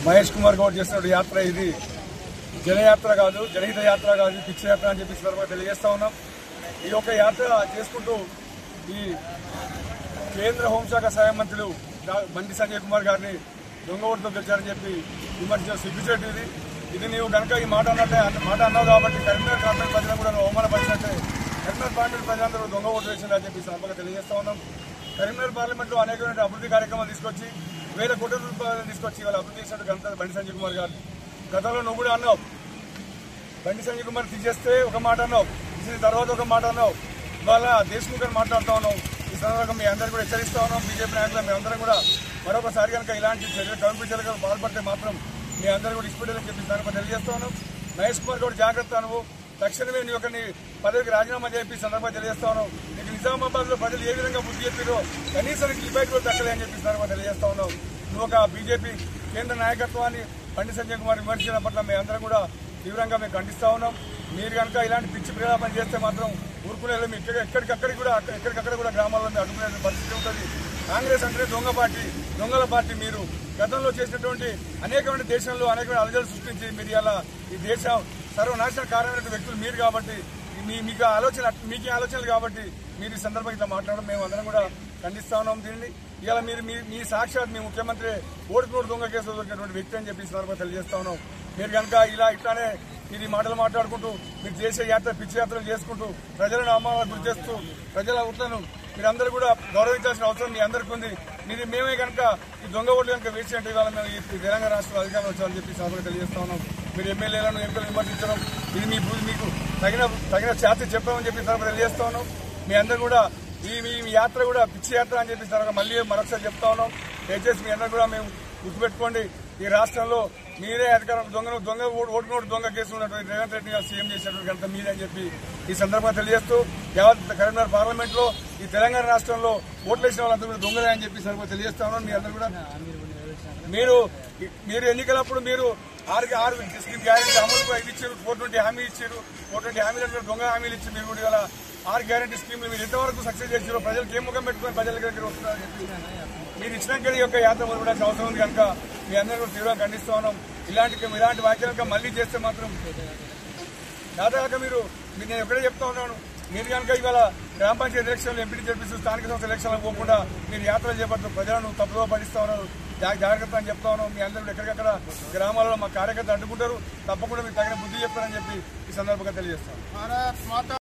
మహేష్ కుమార్ గౌడ్ చేస్తున్న యాత్ర ఇది జనయాత్ర కాదు, జనహిత యాత్ర కాదు, పిచ్చి యాత్ర అని చెప్పి సందర్భంగా తెలియజేస్తా ఉన్నాం. ఈ యొక్క యాత్ర చేసుకుంటూ ఈ కేంద్ర హోంశాఖ సహాయ మంత్రులు బండి సంజయ్ కుమార్ గారిని దొంగ ఓటుతో గెలిచారని చెప్పి విమర్శించిన సిగ్గుచేటు ఇది నీవు కనుక ఈ మాట అన్నావు కాబట్టి కరీంనగర్ పార్లమెంట్ ప్రజలను కూడా అవమానపరిచినట్టే. కరీంనగర్ పార్లమెంట్ ప్రజలందరూ దొంగ ఓటు వేసిందని చెప్పి సందర్భంగా తెలియజేస్తా ఉన్నాం. కరీంనగర్ పార్లమెంట్లో అనేకమైన అభివృద్ధి కార్యక్రమాలు తీసుకొచ్చి వేల కోట్ల రూపాయలు తీసుకొచ్చి వాళ్ళు అభివృద్ధి చేసినట్టు ఘనత బండి సంజయ్ కుమార్ గారు. గతంలో నువ్వు కూడా అన్నావు, బండి సంజయ్ కుమార్ తీసేస్తే ఒక మాట అన్నావు, తీసిన తర్వాత ఒక మాట అన్నావు. ఇవాళ దేశముఖ్ అని మాట్లాడుతూ ఉన్నావు. ఈ సందర్భంగా మీ అందరూ కూడా హెచ్చరిస్తా ఉన్నాం. బీజేపీ నాయకులు మీ అందరం కూడా మరొకసారి కనుక ఇలాంటి కౌంటర్ చర్యలకు పాల్పడితే మాత్రం మీ అందరూ కూడా ఇష్టపడేదని చెప్పి సందర్భంగా తెలియజేస్తా ఉన్నాం. మహేష్ కుమార్ గౌడ్ జాగ్రత్త, నువ్వు తక్షణమే నీ యొక్క నీ పదవికి రాజీనామా చేపి సందర్భంగా తెలియజేస్తా ఉన్నావు. నీకు నిజామాబాద్ లో ప్రజలు ఏ విధంగా బుద్ధి చెప్పారో కనీసం డిబేట్ కూడా దక్కలే అని చెప్పి సందర్భంగా తెలియజేస్తా ఉన్నావు. నువ్వు ఒక బీజేపీ కేంద్ర నాయకత్వాన్ని బండి సంజయ్ కుమార్ విమర్శించిన పట్ల మీ అందరం కూడా తీవ్రంగా మేము ఖండిస్తా ఉన్నాం. మీరు కనుక ఇలాంటి పిచ్చి ప్రలాపన చేస్తే మాత్రం ఊరుకునేది ఎక్కడికక్కడ కూడా గ్రామాల్లో అడ్డుకునే పరిస్థితి ఉంటుంది. కాంగ్రెస్ అంటే దొంగ పార్టీ, దొంగల పార్టీ. మీరు గతంలో చేసినటువంటి అనేకమైన దేశంలో అనేకమైన అలజడులు సృష్టించి మీరు ఇలా ఈ దేశం సర్వనాశన కారణమైన వ్యక్తులు మీరు కాబట్టి మీకు ఆలోచనలు కాబట్టి మీరు ఈ సందర్భంగా ఇట్లా మాట్లాడడం మేము అందరం కూడా ఖండిస్తా ఉన్నాం. దీన్ని ఇలా మీరు మీ సాక్షాత్ మీ ముఖ్యమంత్రి ఓటుకు దొంగ కేసులో దొరికినటువంటి వ్యక్తి అని చెప్పి ఈ సందర్భంగా తెలియజేస్తా ఉన్నాం. మీరు కనుక ఇట్లానే మీరు ఈ మాటలు మాట్లాడుకుంటూ మీరు చేసే యాత్ర పిచ్చి యాత్రలు చేసుకుంటూ ప్రజలను అవమానాలకు గురి చేస్తూ ప్రజల ఓట్లను మీరందరూ కూడా గౌరవించాల్సిన అవసరం మీ అందరికీ ఉంది. మేమే కనుక ఈ దొంగ ఓట్లు కనుక వేసి అంటే ఇవాళ మేము ఈ తెలంగాణ రాష్ట్రంలో అధికారం వచ్చామని చెప్పి సందర్భంగా తెలియజేస్తా ఉన్నాం. మీరు ఎమ్మెల్యేలను ఎంపీలను విమర్శించడం ఇది మీకు తగిన ఛాతి చెప్పామని చెప్పి సందర్భంగా తెలియజేస్తా ఉన్నాం. మీ అందరూ కూడా ఈ యాత్ర కూడా పిచ్చి యాత్ర అని చెప్పి సందర్భంగా మళ్ళీ మరొకసారి చెప్తా ఉన్నాం. దయచేసి మీ అందరూ కూడా మేము గుర్తుపెట్టుకోండి, ఈ రాష్ట్రంలో మీరే అధికారం ఓటునోటు దొంగ కేసులు ఉన్నటువంటి రేవంత్ రెడ్డి గారు సీఎం చేసినటువంటి ఘనత మీరే అని చెప్పి ఈ సందర్భంగా తెలియజేస్తూ యావత్ కరీంనగర్ పార్లమెంట్ లో ఈ తెలంగాణ రాష్ట్రంలో ఓట్లు వేసిన వాళ్ళందరూ కూడా దొంగలే అని చెప్పి సందర్భంగా తెలియజేస్తా ఉన్నాం. మీ అందరూ కూడా మీరు ఎన్నికలప్పుడు మీరు 6 స్కీమ్ గ్యారెంటీ అమలుకు ఇచ్చారు, 420 హామీ ఇచ్చారు. 420 హామీలు దొంగ హామీలు ఇచ్చి మీరు కూడా ఇవాళ 6 గ్యారెంటీ స్కీమ్లు మీరు ఎంతవరకు సక్సెస్ చేశారో ప్రజలకు ఏం ముఖం పెట్టుకుని ప్రజల దగ్గర వస్తున్నారని చెప్పి మీరు ఇచ్చినాక ఈ యొక్క యాత్ర మొదలుపెట్టాల్సిన అవసరం ఉంది కనుక మీ అందరూ కూడా తీవ్రంగా ఖండిస్తా ఉన్నాం. ఇలాంటి వ్యాఖ్యలు మళ్ళీ చేస్తే మాత్రం దాదాపుగా నేను ఎక్కడే చెప్తా ఉన్నాను, మీరు కనుక ఇవాళ గ్రామ పంచాయతీ ఎలక్షన్లు ఎంపీ చేపిస్తూ స్థానిక సంస్థ ఎలక్షన్లకు పోకుండా మీరు యాత్రలు చేపడుతూ ప్రజలను తప్పుదో పడిస్తా ఉన్నారు. జాగ్రత్త అని చెప్తా ఉన్నాం. మీ అందరూ ఎక్కడికక్కడ గ్రామాల్లో మా కార్యకర్తలు అడ్డుకుంటారు, తప్పకుండా మీరు తగిన బుద్ధి చెప్తారని చెప్పి ఈ సందర్భంగా తెలియజేస్తాం.